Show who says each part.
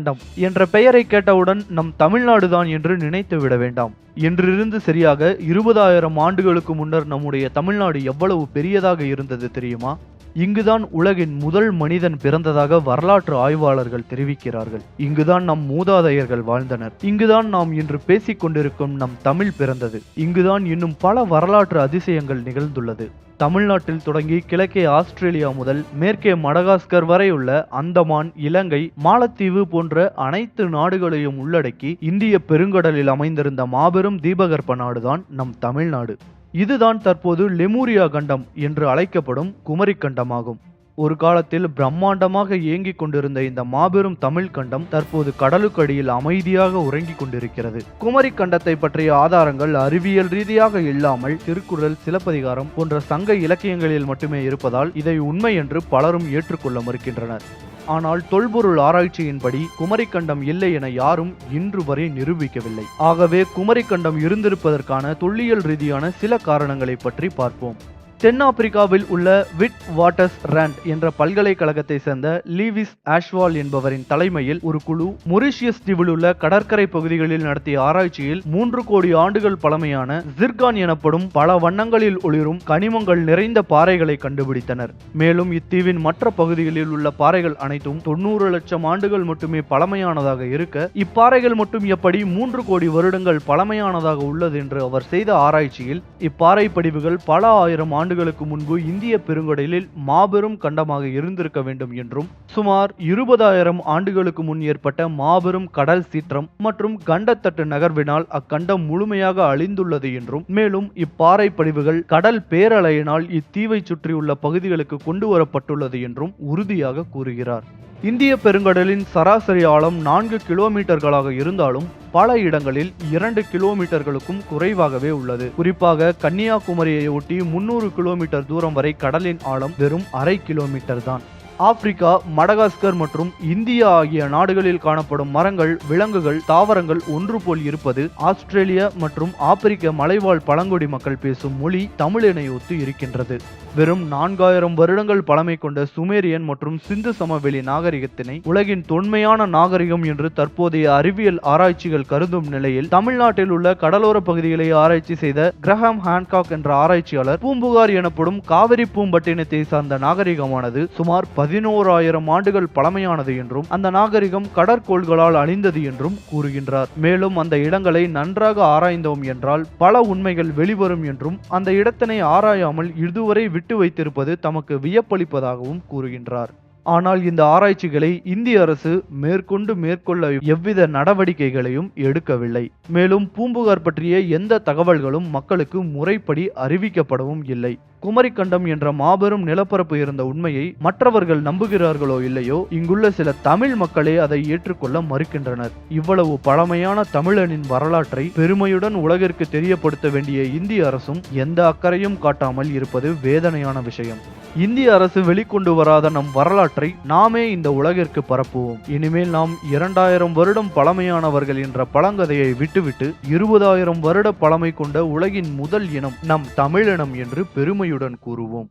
Speaker 1: கண்டம் என்ற பெயரை கேட்டவுடன் நம் தமிழ்நாடுதான் என்று நினைத்து விட வேண்டாம். என்றிருந்து சரியாக 20,000 ஆண்டுகளுக்கு முன்னர் நம்முடைய தமிழ்நாடு எவ்வளவு பெரியதாக இருந்தது தெரியுமா? இங்குதான் உலகின் முதல் மனிதன் பிறந்ததாக வரலாற்று ஆய்வாளர்கள் தெரிவிக்கிறார்கள். இங்குதான் நம் மூதாதையர்கள் வாழ்ந்தனர். இங்குதான் நாம் இன்று பேசிக் கொண்டிருக்கும் நம் தமிழ் பிறந்தது. இங்குதான் இன்னும் பல வரலாற்று அதிசயங்கள் நிகழ்ந்துள்ளது. தமிழ்நாட்டில் தொடங்கி கிழக்கே ஆஸ்திரேலியா முதல் மேற்கே மடகாஸ்கர் வரை உள்ள அந்தமான், இலங்கை, மாலத்தீவு போன்ற அனைத்து நாடுகளையும் உள்ளடக்கி இந்திய பெருங்கடலில் அமைந்திருந்த மாபெரும் தீபகற்ப நாடுதான் நம் தமிழ்நாடு. இதுதான் தற்போது லெமூரியா கண்டம் என்று அழைக்கப்படும் குமரிக்கண்டமாகும். ஒரு காலத்தில் பிரம்மாண்டமாக இயங்கிக் கொண்டிருந்த இந்த மாபெரும் தமிழ் கண்டம் தற்போது கடலுக்கடியில் அமைதியாக உறங்கிக் கொண்டிருக்கிறது. குமரி கண்டத்தை பற்றிய ஆதாரங்கள் அறிவியல் ரீதியாக இல்லாமல் திருக்குறள், சிலப்பதிகாரம் போன்ற சங்க இலக்கியங்களில் மட்டுமே இருப்பதால் இதை உண்மை என்று பலரும் ஏற்றுக்கொள்ள மறுக்கின்றனர். ஆனால் தொல்பொருள் ஆராய்ச்சியின்படி குமரிக்கண்டம் இல்லை என யாரும் இன்று வரை நிரூபிக்கவில்லை. ஆகவே குமரிக்கண்டம் இருந்திருப்பதற்கான தொல்லியல் ரீதியான சில காரணங்களை பற்றி பார்ப்போம். தென்னாப்பிரிக்காவில் உள்ள விட் வாட்டர்ஸ் ரேண்ட் என்ற பல்கலைக்கழகத்தை சேர்ந்த லீவிஸ் ஆஷ்வால் என்பவரின் தலைமையில் ஒரு குழு மொரிஷியஸ் தீவில் உள்ள கடற்கரை பகுதிகளில் நடத்திய ஆராய்ச்சியில் 3 கோடி ஆண்டுகள் பழமையான ஜிர்கான் எனப்படும் பல வண்ணங்களில் ஒளிரும் கனிமங்கள் நிறைந்த பாறைகளை கண்டுபிடித்தனர். மேலும் இத்தீவின் மற்ற பகுதிகளில் உள்ள பாறைகள் அனைத்தும் 90 லட்சம் ஆண்டுகள் மட்டுமே பழமையானதாக இருக்க, இப்பாறைகள் மட்டும் எப்படி 3 கோடி வருடங்கள் பழமையானதாக உள்ளது என்று அவர் செய்த ஆராய்ச்சியில் இப்பாறை படிவுகள் பல ஆயிரம் ஆண்டுகளுக்கு முன்பு இந்திய பெருங்கடலில் மாபெரும் கண்டமாக இருந்திருக்க வேண்டும் என்றும், சுமார் 20,000 ஆண்டுகளுக்கு முன் ஏற்பட்ட மாபெரும் கடல் சீற்றம் மற்றும் கண்டத்தட்டு நகர்வினால் அக்கண்டம் முழுமையாக அழிந்துள்ளது என்றும், மேலும் இப்பாறை படிவுகள் கடல் பேரலையினால் இத்தீவை சுற்றியுள்ள பகுதிகளுக்கு கொண்டு வரப்பட்டுள்ளது என்றும் உறுதியாக கூறுகிறார். இந்திய பெருங்கடலின் சராசரி ஆழம் 4 கிலோமீட்டர்களாக இருந்தாலும் பல இடங்களில் 2 கிலோமீட்டர்களுக்கும் குறைவாகவே உள்ளது. குறிப்பாக கன்னியாகுமரியை ஒட்டி 300 கிலோமீட்டர் தூரம் வரை கடலின் ஆழம் வெறும் 1/2 கிலோமீட்டர் தான். ஆப்பிரிக்கா, மடகாஸ்கர் மற்றும் இந்தியா ஆகிய நாடுகளில் காணப்படும் மரங்கள், விலங்குகள், தாவரங்கள் ஒன்று போல் இருப்பது ஆஸ்திரேலியா மற்றும் ஆப்பிரிக்க மலைவாழ் பழங்குடி மக்கள் பேசும் மொழி தமிழினை ஒத்து இருக்கின்றது. வெறும் 4000 வருடங்கள் பழமை கொண்ட சுமேரியன் மற்றும் சிந்து சமவெளி நாகரிகத்தினை உலகின் தொன்மையான நாகரிகம் என்று தற்போதைய அறிவியல் ஆராய்ச்சிகள் கருதும் நிலையில், தமிழ்நாட்டில் உள்ள கடலோர பகுதிகளை ஆராய்ச்சி செய்த கிரஹாம் ஹான்காக் என்ற ஆராய்ச்சியாளர் பூம்புகார் எனப்படும் காவிரி பூம்பட்டினத்தை சார்ந்த நாகரிகமானது சுமார் 11,000 ஆண்டுகள் பழமையானது என்றும், அந்த நாகரிகம் கடற்கோள்களால் அழிந்தது என்றும் கூறுகின்றார். மேலும் அந்த இடங்களை நன்றாக ஆராய்ந்தோம் என்றால் பல உண்மைகள் வெளிவரும் என்றும், அந்த இடத்தினை ஆராயாமல் இதுவரை விட்டு வைத்திருப்பது தமக்கு வியப்பளிப்பதாகவும் கூறுகின்றார். ஆனால் இந்த ஆராய்ச்சிகளை இந்திய அரசு மேற்கொள்ள எவ்வித நடவடிக்கைகளையும் எடுக்கவில்லை. மேலும் பூம்புகார் பற்றிய எந்த தகவல்களும் மக்களுக்கு முறைப்படி அறிவிக்கப்படவும் இல்லை. குமரிக்கண்டம் என்ற மாபெரும் நிலப்பரப்பு இருந்த உண்மையை மற்றவர்கள் நம்புகிறார்களோ இல்லையோ, இங்குள்ள சில தமிழ் மக்களே அதை ஏற்றுக்கொள்ள மறுக்கின்றனர். இவ்வளவு பழமையான தமிழனின் வரலாற்றை பெருமையுடன் உலகிற்கு தெரியப்படுத்த வேண்டிய இந்திய அரசும் எந்த அக்கறையும் காட்டாமல் இருப்பது வேதனையான விஷயம். இந்திய அரசு வெளிக்கொண்டு வராத நம் வரலாற்றை நாமே இந்த உலகிற்கு பரப்புவோம். இனிமேல் நாம் 2000 வருடம் பழமையானவர்கள் என்ற பழங்கதையை விட்டுவிட்டு 20,000 வருட பழமை கொண்ட உலகின் முதல் இனம் நம் தமிழினம் என்று பெருமையுடன் கூறுவோம்.